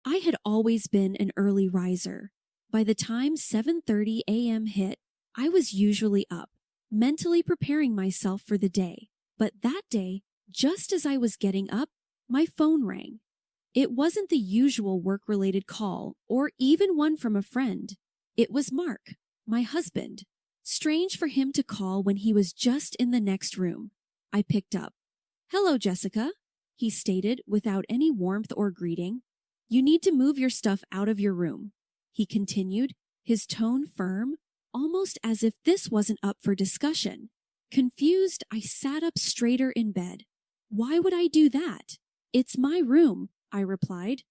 I had always been an early riser. By the time 7:30 a.m. hit, I was usually up, mentally preparing myself for the day. But that day, just as I was getting up, my phone rang. It wasn't the usual work-related call or even one from a friend. It was Mark, my husband. Strange for him to call when he was just in the next room. I picked up. "Hello, Jessica," he stated without any warmth or greeting. "You need to move your stuff out of your room," he continued, his tone firm, almost as if this wasn't up for discussion. Confused, I sat up straighter in bed. "Why would I do that?" "It's my room," I replied.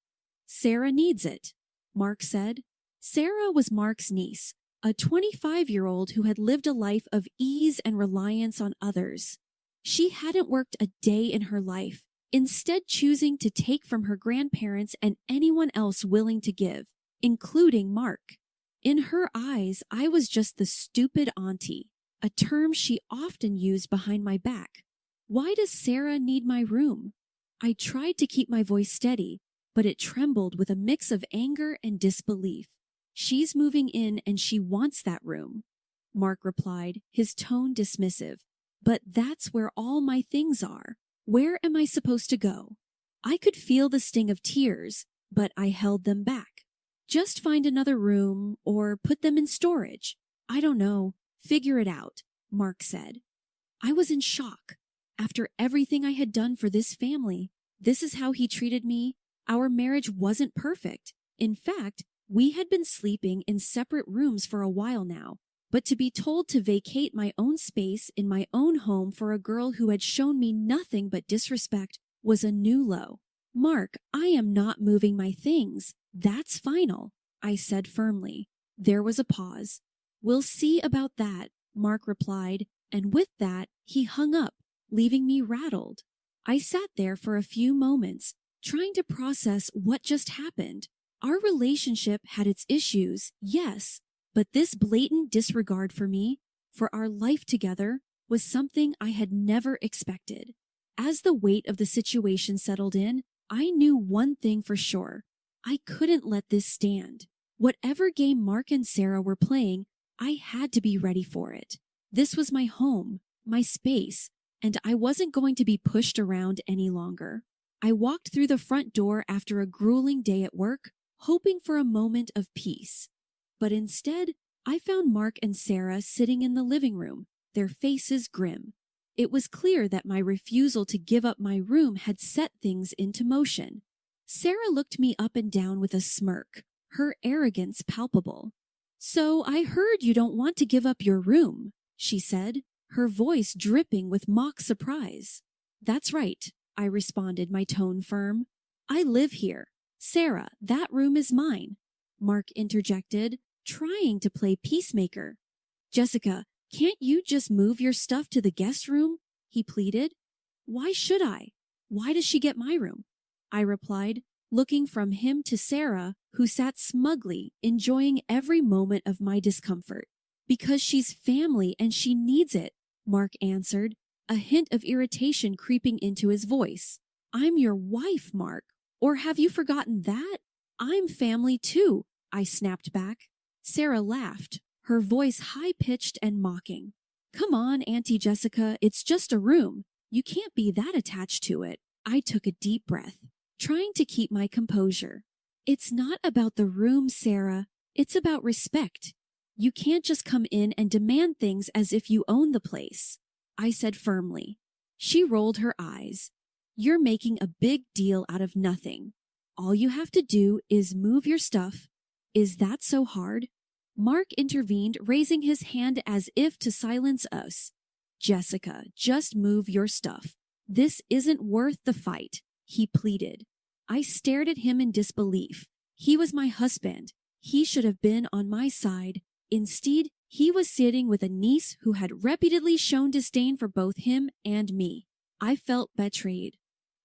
"Sarah needs it," Mark said. Sarah was Mark's niece, a 25-year-old who had lived a life of ease and reliance on others. She hadn't worked a day in her life, instead choosing to take from her grandparents and anyone else willing to give, including Mark. In her eyes, I was just the stupid auntie, a term she often used behind my back. Why does Sarah need my room? I tried to keep my voice steady, but it trembled with a mix of anger and disbelief. "She's moving in and she wants that room," Mark replied, his tone dismissive. "But that's where all my things are. Where am I supposed to go?" I could feel the sting of tears, but I held them back. "Just find another room or put them in storage. I don't know. Figure it out," Mark said. I was in shock. After everything I had done for this family, this is how he treated me. Our marriage wasn't perfect. In fact, we had been sleeping in separate rooms for a while now. But to be told to vacate my own space in my own home for a girl who had shown me nothing but disrespect was a new low. "Mark, I am not moving my things. That's final," I said firmly. There was a pause. "We'll see about that," Mark replied, and with that, he hung up, leaving me rattled. I sat there for a few moments, trying to process what just happened. Our relationship had its issues, yes, but this blatant disregard for me, for our life together, was something I had never expected. As the weight of the situation settled in, I knew one thing for sure. I couldn't let this stand. Whatever game Mark and Sarah were playing, I had to be ready for it. This was my home, my space, and I wasn't going to be pushed around any longer. I walked through the front door after a grueling day at work, hoping for a moment of peace. But instead, I found Mark and Sarah sitting in the living room, their faces grim. It was clear that my refusal to give up my room had set things into motion. Sarah looked me up and down with a smirk, her arrogance palpable. "So I heard you don't want to give up your room," she said, her voice dripping with mock surprise. "That's right," I responded, my tone firm. "I live here. Sarah, that room is mine," Mark interjected, trying to play peacemaker. "Jessica, can't you just move your stuff to the guest room?" he pleaded. "Why should I? Why does she get my room?" I replied, looking from him to Sarah, who sat smugly, enjoying every moment of my discomfort. "Because she's family and she needs it," Mark answered, a hint of irritation creeping into his voice. "I'm your wife, Mark. Or have you forgotten that? I'm family too," I snapped back. Sarah laughed, her voice high-pitched and mocking. "Come on, Auntie Jessica, it's just a room. You can't be that attached to it." I took a deep breath, trying to keep my composure. "It's not about the room, Sarah. It's about respect. You can't just come in and demand things as if you own the place," I said firmly. She rolled her eyes. "You're making a big deal out of nothing. All you have to do is move your stuff. Is that so hard?" Mark intervened, raising his hand as if to silence us. "Jessica, just move your stuff. This isn't worth the fight," he pleaded. I stared at him in disbelief. He was my husband. He should have been on my side. Instead, he was sitting with a niece who had repeatedly shown disdain for both him and me. I felt betrayed.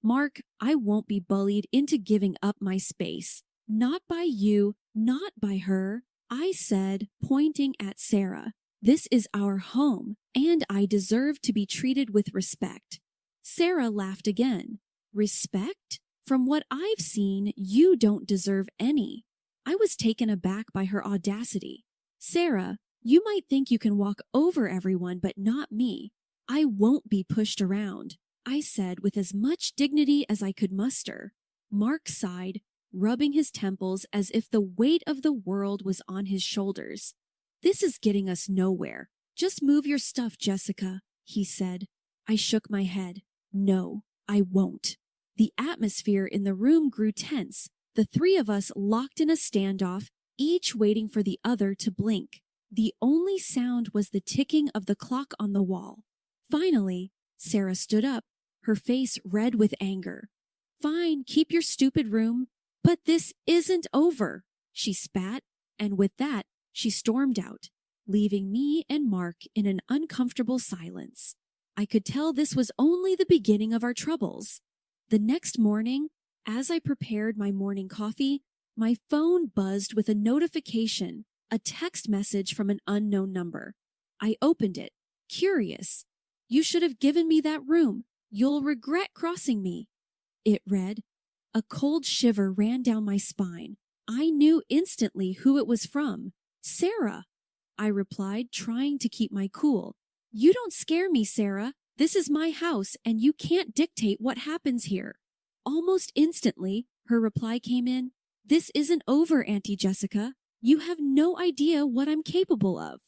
"Mark, I won't be bullied into giving up my space. Not by you, not by her," I said, pointing at Sarah. "This is our home, and I deserve to be treated with respect." Sarah laughed again. "Respect? From what I've seen, you don't deserve any. I was taken aback by her audacity. Sarah, you might think you can walk over everyone, but not me. I won't be pushed around, I said with as much dignity as I could muster. Mark sighed, rubbing his temples as if the weight of the world was on his shoulders. This is getting us nowhere. Just move your stuff, Jessica, he said. I shook my head. No, I won't. The atmosphere in the room grew tense. The three of us locked in a standoff, each waiting for the other to blink. The only sound was the ticking of the clock on the wall. Finally, Sarah stood up, her face red with anger. Fine, keep your stupid room, but this isn't over, she spat, and with that, she stormed out, leaving me and Mark in an uncomfortable silence. I could tell this was only the beginning of our troubles. The next morning, as I prepared my morning coffee, my phone buzzed with a notification, a text message from an unknown number. I opened it, curious. You should have given me that room. You'll regret crossing me. It read. A cold shiver ran down my spine. I knew instantly who it was from. Sarah, I replied, trying to keep my cool. You don't scare me, Sarah. This is my house, and you can't dictate what happens here. Almost instantly, her reply came in. This isn't over, Auntie Jessica. You have no idea what I'm capable of.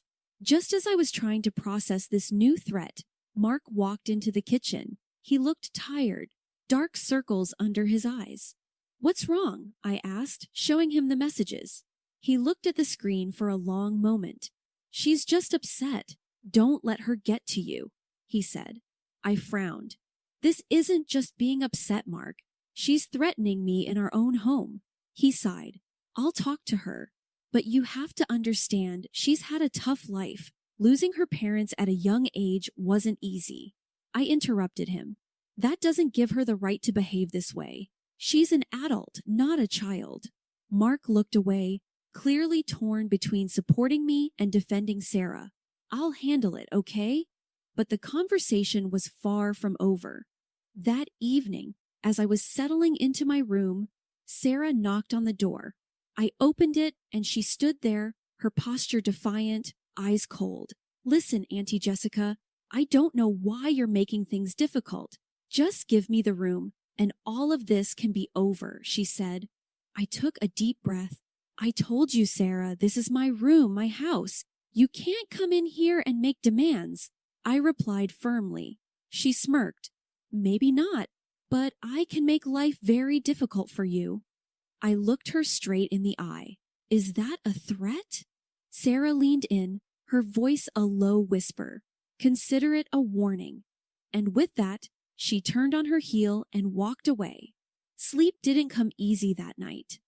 Just as I was trying to process this new threat, Mark walked into the kitchen. He looked tired, dark circles under his eyes. What's wrong? I asked, showing him the messages. He looked at the screen for a long moment. She's just upset. Don't let her get to you, he said. I frowned. This isn't just being upset, Mark. She's threatening me in our own home. He sighed. I'll talk to her. But you have to understand, she's had a tough life. Losing her parents at a young age wasn't easy. I interrupted him. That doesn't give her the right to behave this way. She's an adult, not a child. Mark looked away, clearly torn between supporting me and defending Sarah. I'll handle it, okay? But the conversation was far from over. That evening, as I was settling into my room, Sarah knocked on the door. I opened it, and she stood there, her posture defiant, eyes cold. Listen, Auntie Jessica, I don't know why you're making things difficult. Just give me the room, and all of this can be over, she said. I took a deep breath. I told you, Sarah, this is my room, my house. You can't come in here and make demands, I replied firmly. She smirked. Maybe not, but I can make life very difficult for you. I looked her straight in the eye. Is that a threat? Sarah leaned in, her voice a low whisper. Consider it a warning. And with that, she turned on her heel and walked away. Sleep didn't come easy that night.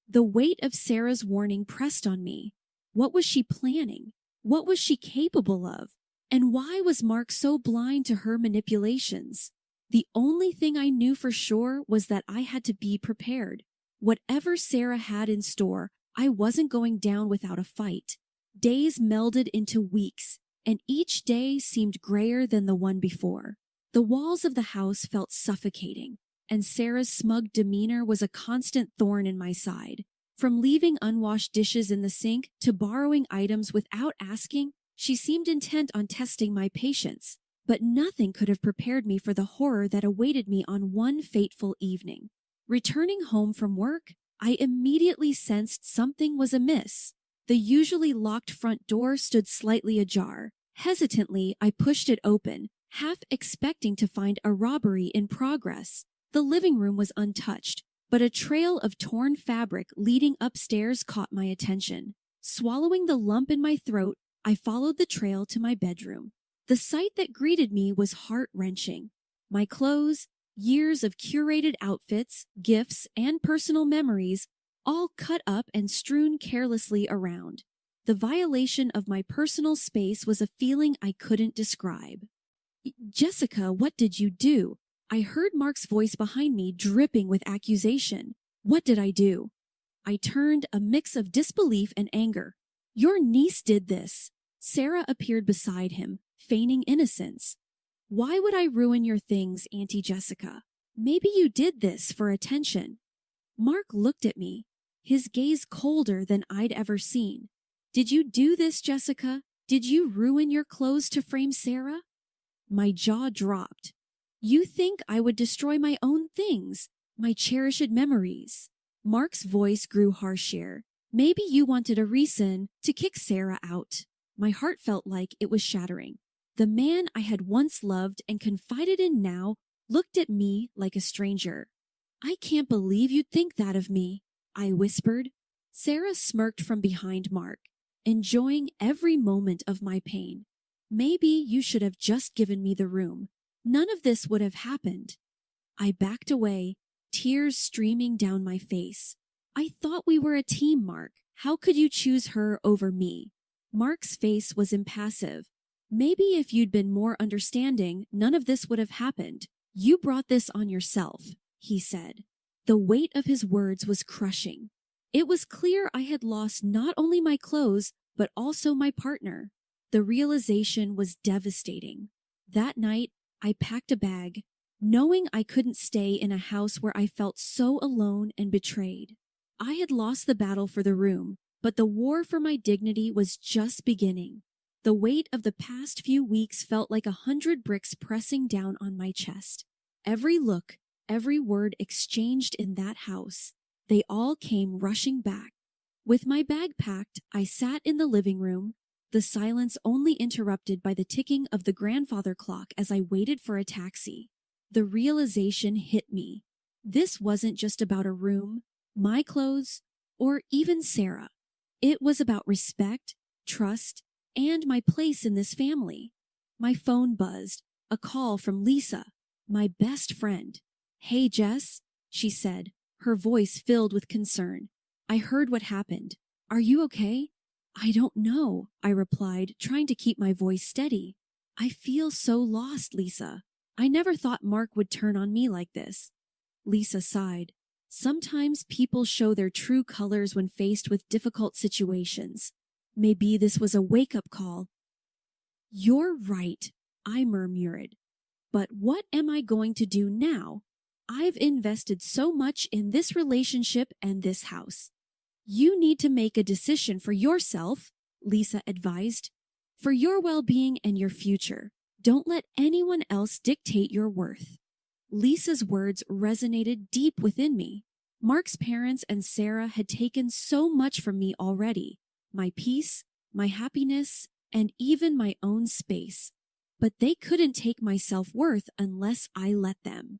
The weight of Sarah's warning pressed on me. What was she planning? What was she capable of? And why was Mark so blind to her manipulations? The only thing I knew for sure was that I had to be prepared. Whatever Sarah had in store, I wasn't going down without a fight. Days melded into weeks, and each day seemed grayer than the one before. The walls of the house felt suffocating, and Sarah's smug demeanor was a constant thorn in my side. From leaving unwashed dishes in the sink to borrowing items without asking, she seemed intent on testing my patience. But nothing could have prepared me for the horror that awaited me on one fateful evening. Returning home from work, I immediately sensed something was amiss. The usually locked front door stood slightly ajar. Hesitantly, I pushed it open, half expecting to find a robbery in progress. The living room was untouched, but a trail of torn fabric leading upstairs caught my attention. Swallowing the lump in my throat, I followed the trail to my bedroom. The sight that greeted me was heart-wrenching. My clothes, years of curated outfits, gifts, and personal memories, all cut up and strewn carelessly around. The violation of my personal space was a feeling I couldn't describe. Jessica, what did you do? I heard Mark's voice behind me, dripping with accusation. What did I do? I turned, a mix of disbelief and anger. Your niece did this. Sarah appeared beside him, feigning innocence. Why would I ruin your things, Auntie Jessica? Maybe you did this for attention. Mark looked at me, his gaze colder than I'd ever seen. Did you do this, Jessica? Did you ruin your clothes to frame Sarah? My jaw dropped. You think I would destroy my own things, my cherished memories? Mark's voice grew harsher. Maybe you wanted a reason to kick Sarah out. My heart felt like it was shattering. The man I had once loved and confided in now looked at me like a stranger. I can't believe you'd think that of me, I whispered. Sarah smirked from behind Mark, enjoying every moment of my pain. Maybe you should have just given me the room. None of this would have happened. I backed away, tears streaming down my face. I thought we were a team, Mark. How could you choose her over me? Mark's face was impassive. Maybe if you'd been more understanding, none of this would have happened. You brought this on yourself, he said. The weight of his words was crushing. It was clear I had lost not only my clothes, but also my partner. The realization was devastating. That night, I packed a bag, knowing I couldn't stay in a house where I felt so alone and betrayed. I had lost the battle for the room, but the war for my dignity was just beginning. The weight of the past few weeks felt like 100 bricks pressing down on my chest. Every look, every word exchanged in that house, they all came rushing back. With my bag packed, I sat in the living room, the silence only interrupted by the ticking of the grandfather clock as I waited for a taxi. The realization hit me. This wasn't just about a room, my clothes, or even Sarah. It was about respect, trust, and my place in this family. My phone buzzed, a call from Lisa, my best friend. Hey, Jess, she said, her voice filled with concern. I heard what happened. Are you okay? I don't know, I replied, trying to keep my voice steady. I feel so lost, Lisa. I never thought Mark would turn on me like this. Lisa sighed. Sometimes people show their true colors when faced with difficult situations. Maybe this was a wake-up call. You're right, I murmured. But what am I going to do now? I've invested so much in this relationship and this house. You need to make a decision for yourself, Lisa advised. For your well-being and your future. Don't let anyone else dictate your worth. Lisa's words resonated deep within me. Mark's parents and Sarah had taken so much from me already. My peace, my happiness, and even my own space. But they couldn't take my self-worth unless I let them.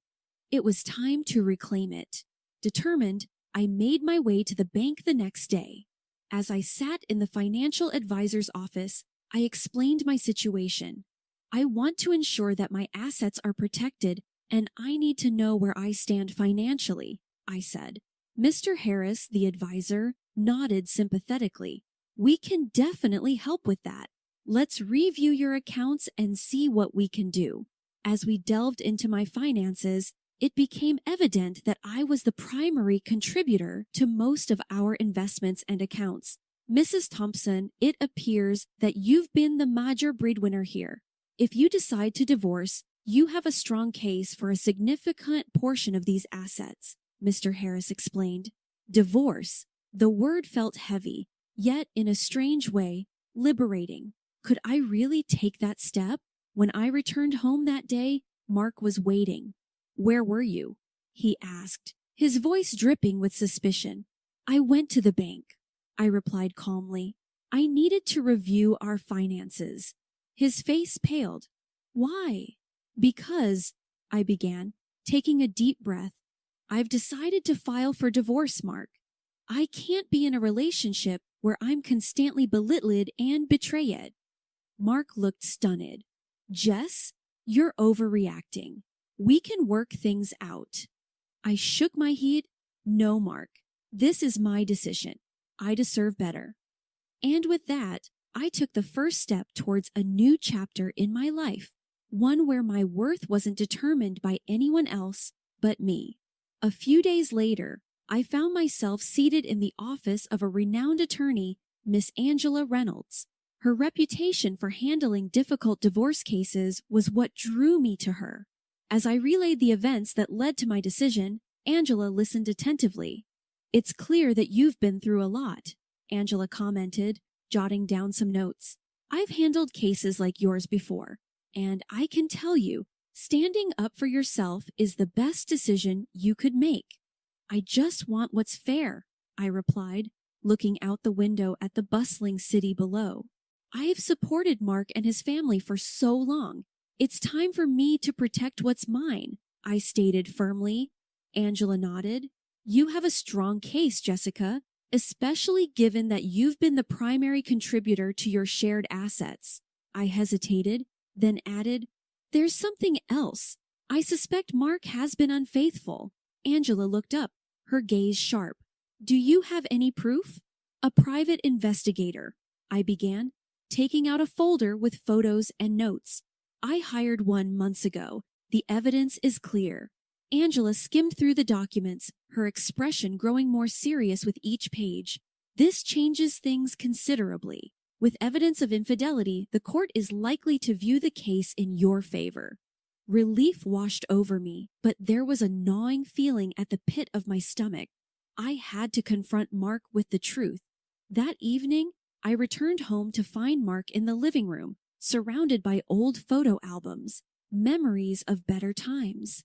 It was time to reclaim it. Determined, I made my way to the bank the next day. As I sat in the financial advisor's office, I explained my situation. I want to ensure that my assets are protected, and I need to know where I stand financially, I said. Mr. Harris, the advisor, nodded sympathetically. We can definitely help with that. Let's review your accounts and see what we can do. As we delved into my finances, it became evident that I was the primary contributor to most of our investments and accounts. Mrs. Thompson, it appears that you've been the major breadwinner here. If you decide to divorce, you have a strong case for a significant portion of these assets, Mr. Harris explained. Divorce. The word felt heavy, yet in a strange way, liberating. Could I really take that step? When I returned home that day, Mark was waiting. Where were you? He asked, his voice dripping with suspicion. I went to the bank, I replied calmly. I needed to review our finances. His face paled. Why? Because, I began, taking a deep breath. I've decided to file for divorce, Mark. I can't be in a relationship where I'm constantly belittled and betrayed. Mark looked stunned. Jess, you're overreacting. We can work things out. I shook my head. No, Mark. This is my decision. I deserve better. And with that, I took the first step towards a new chapter in my life, one where my worth wasn't determined by anyone else but me. A few days later, I found myself seated in the office of a renowned attorney, Miss Angela Reynolds. Her reputation for handling difficult divorce cases was what drew me to her. As I relayed the events that led to my decision, Angela listened attentively. "It's clear that you've been through a lot," Angela commented, jotting down some notes. "I've handled cases like yours before, and I can tell you, standing up for yourself is the best decision you could make." "I just want what's fair," I replied, looking out the window at the bustling city below. "I've supported Mark and his family for so long. It's time for me to protect what's mine," I stated firmly. Angela nodded. "You have a strong case, Jessica, especially given that you've been the primary contributor to your shared assets." I hesitated, then added, "There's something else. I suspect Mark has been unfaithful." Angela looked up, her gaze sharp. "Do you have any proof?" "A private investigator," I began, taking out a folder with photos and notes. "I hired one months ago. The evidence is clear." Angela skimmed through the documents, her expression growing more serious with each page. "This changes things considerably. With evidence of infidelity, the court is likely to view the case in your favor." Relief washed over me, but there was a gnawing feeling at the pit of my stomach. I had to confront Mark with the truth. That evening, I returned home to find Mark in the living room, surrounded by old photo albums, memories of better times.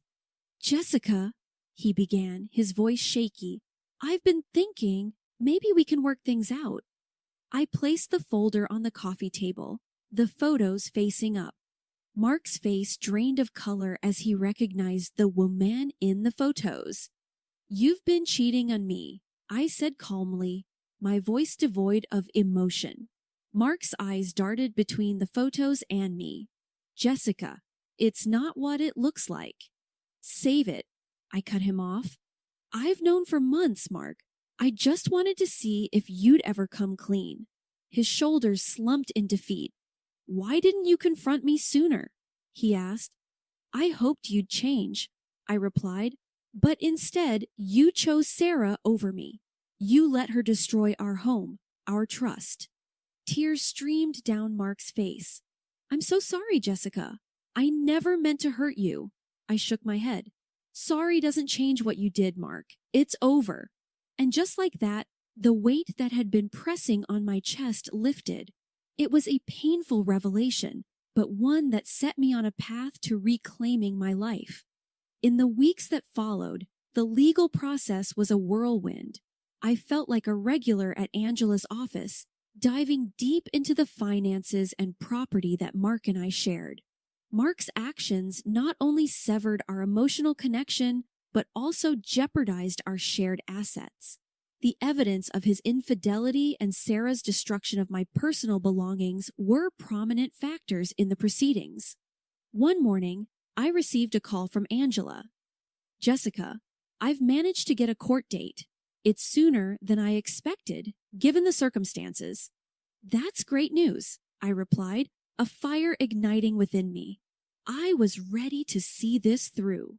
"Jessica," he began, his voice shaky, "I've been thinking maybe we can work things out." I placed the folder on the coffee table, the photos facing up. Mark's face drained of color as he recognized the woman in the photos. "You've been cheating on me," I said calmly, my voice devoid of emotion. Mark's eyes darted between the photos and me. "Jessica, it's not what it looks like." "Save it," I cut him off. "I've known for months, Mark. I just wanted to see if you'd ever come clean." His shoulders slumped in defeat. "Why didn't you confront me sooner?" he asked. "I hoped you'd change," I replied, "but instead you chose Sarah over me. You let her destroy our home, our trust." Tears streamed down Mark's face. "I'm so sorry, Jessica. I never meant to hurt you." I shook my head. "Sorry doesn't change what you did, Mark. It's over." And just like that, the weight that had been pressing on my chest lifted. It was a painful revelation, but one that set me on a path to reclaiming my life. In the weeks that followed, the legal process was a whirlwind. I felt like a regular at Angela's office, diving deep into the finances and property that Mark and I shared. Mark's actions not only severed our emotional connection, but also jeopardized our shared assets. The evidence of his infidelity and Sarah's destruction of my personal belongings were prominent factors in the proceedings. One morning, I received a call from Angela. "Jessica, I've managed to get a court date. It's sooner than I expected, given the circumstances." "That's great news," I replied, a fire igniting within me. I was ready to see this through.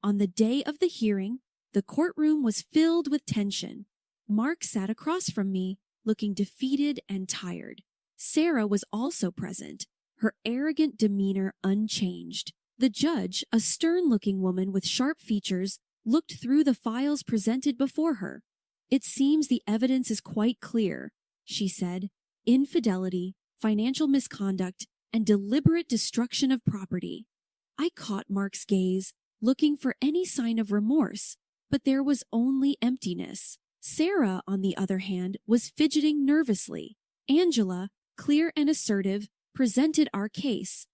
On the day of the hearing, the courtroom was filled with tension. Mark sat across from me, looking defeated and tired. Sarah was also present, her arrogant demeanor unchanged. The judge, a stern-looking woman with sharp features, looked through the files presented before her. "It seems the evidence is quite clear," she said. "Infidelity, financial misconduct, and deliberate destruction of property." I caught Mark's gaze, looking for any sign of remorse, but there was only emptiness. Sarah, on the other hand, was fidgeting nervously. Angela, clear and assertive, presented our case.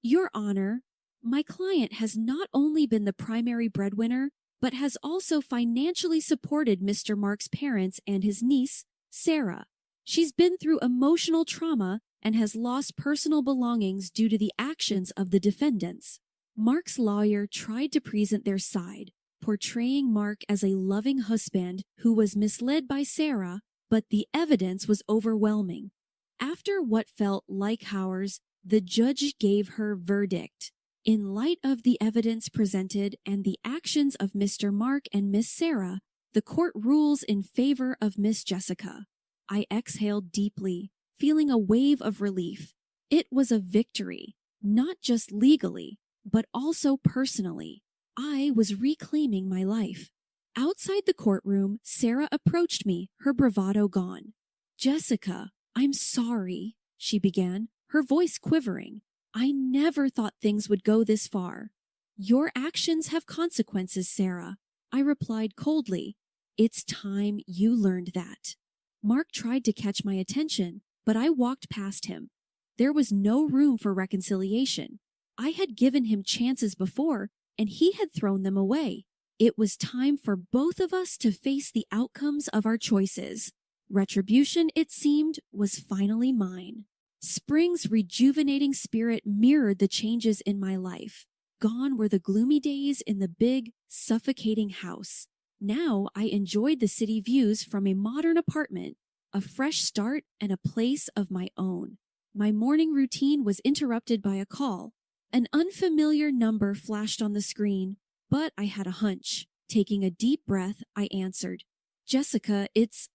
"Your Honor, my client has not only been the primary breadwinner, but has also financially supported Mr. Mark's parents and his niece, Sarah. She's been through emotional trauma and has lost personal belongings due to the actions of the defendants." Mark's lawyer tried to present their side, portraying Mark as a loving husband who was misled by Sarah, but the evidence was overwhelming. After what felt like hours, the judge gave her verdict. In light of the evidence presented and the actions of Mr. Mark and Miss Sarah, the court rules in favor of Miss Jessica. I exhaled deeply, feeling a wave of relief. It was a victory, not just legally, but also personally. I was reclaiming my life. Outside the courtroom, Sarah approached me, her bravado gone. Jessica, I'm sorry, she began, her voice quivering. I never thought things would go this far. Your actions have consequences, Sarah, I replied coldly. It's time you learned that. Mark tried to catch my attention, but I walked past him. There was no room for reconciliation. I had given him chances before, and he had thrown them away. It was time for both of us to face the outcomes of our choices. Retribution, it seemed, was finally mine. Spring's rejuvenating spirit mirrored the changes in my life. Gone were the gloomy days in the big, suffocating house. Now I enjoyed the city views from a modern apartment, a fresh start and a place of my own. My morning routine was interrupted by a call. An unfamiliar number flashed on the screen, but I had a hunch. Taking a deep breath, I answered. Jessica, it's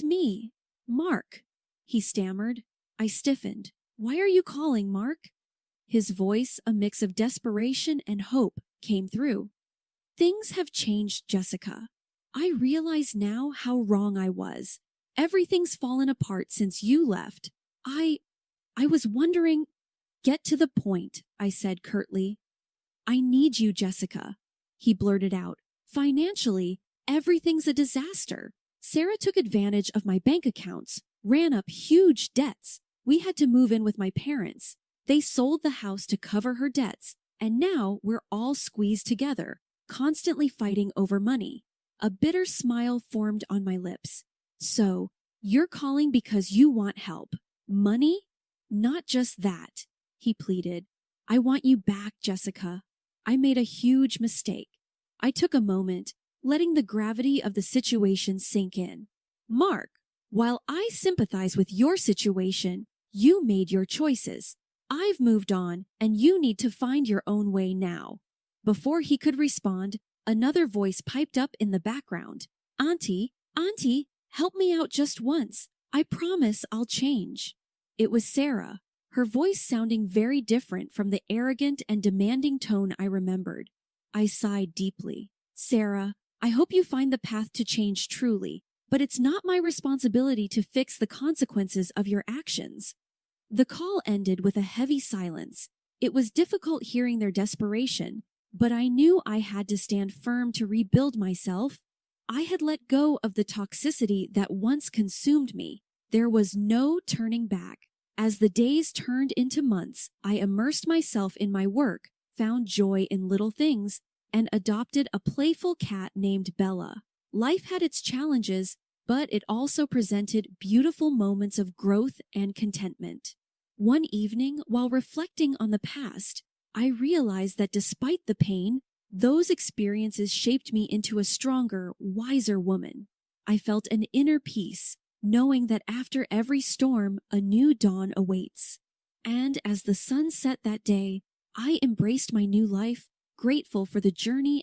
me, Mark, he stammered. I stiffened. Why are you calling, Mark? His voice, a mix of desperation and hope, came through. Things have changed, Jessica. I realize now how wrong I was. Everything's fallen apart since you left. I was wondering. Get to the point, I said curtly. I need you, Jessica, he blurted out. Financially, everything's a disaster. Sarah took advantage of my bank accounts, ran up huge debts. We had to move in with my parents. They sold the house to cover her debts, and now we're all squeezed together, constantly fighting over money. A bitter smile formed on my lips. So, you're calling because you want help. Money? Not just that, he pleaded. I want you back, Jessica. I made a huge mistake. I took a moment, letting the gravity of the situation sink in. Mark, while I sympathize with your situation, you made your choices. I've moved on, and you need to find your own way now. Before he could respond, another voice piped up in the background. Auntie, help me out just once. I promise I'll change. It was Sarah, her voice sounding very different from the arrogant and demanding tone I remembered. I sighed deeply. Sarah, I hope you find the path to change truly, but it's not my responsibility to fix the consequences of your actions. The call ended with a heavy silence. It was difficult hearing their desperation, but I knew I had to stand firm to rebuild myself. I had let go of the toxicity that once consumed me. There was no turning back. As the days turned into months, I immersed myself in my work, found joy in little things, and adopted a playful cat named Bella. Life had its challenges, but it also presented beautiful moments of growth and contentment. One evening, while reflecting on the past, I realized that despite the pain, those experiences shaped me into a stronger, wiser woman. I felt an inner peace, knowing that after every storm, a new dawn awaits. And as the sun set that day, I embraced my new life, grateful for the journey